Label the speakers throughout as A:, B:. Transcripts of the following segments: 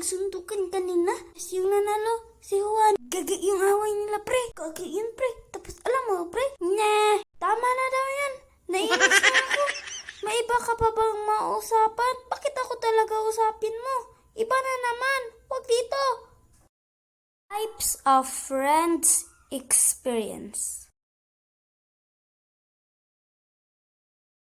A: nagsuntukan kanina. Tapos yung nanalo, si Juan. Gagi yung away nila, pre. Gagi yun, pre. Tapos alam mo, pre, tama na daw yan. Nainis na ako. May iba ka pa bang mausapan? Bakit ako talaga usapin mo? Iba na naman. Huwag dito. Types of friends experience.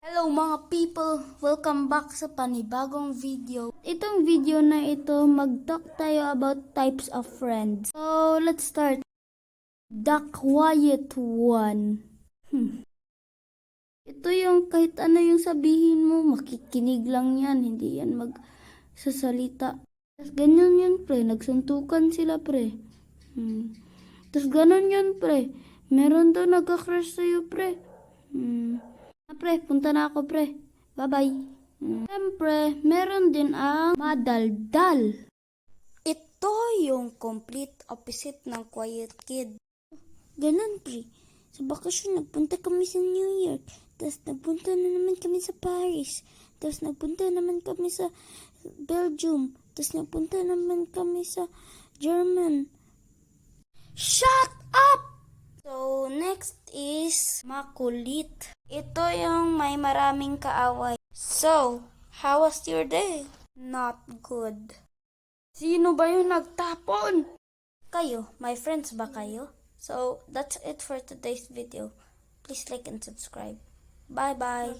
A: Hello mga people! Welcome back sa panibagong video. Itong video na ito, mag-talk tayo about types of friends. So, let's start. The quiet one. Ito yung kahit ano yung sabihin mo, makikinig lang yan. Hindi yan magsasalita. Tapos ganyan yun, pre. Nagsuntukan sila, pre. Tapos ganun yun, pre. Meron daw nagka-crush sa'yo, pre. Pre, punta na ako, pre. Bye-bye. Siyempre, meron din ang madaldal. Ito yung complete opposite ng quiet kid. Ganun, pre. Sa bakasyon, nagpunta kami sa New York. Tapos nagpunta na naman kami sa Paris. Tapos nagpunta naman kami sa Belgium. Tapos nagpunta naman kami sa German. Shut up! So, next is makulit. Ito yung may maraming kaaway. So, how was your day? Not good. Sino ba yung nagtapon? Kayo, my friends ba kayo? So, that's it for today's video. Please like and subscribe. Bye-bye.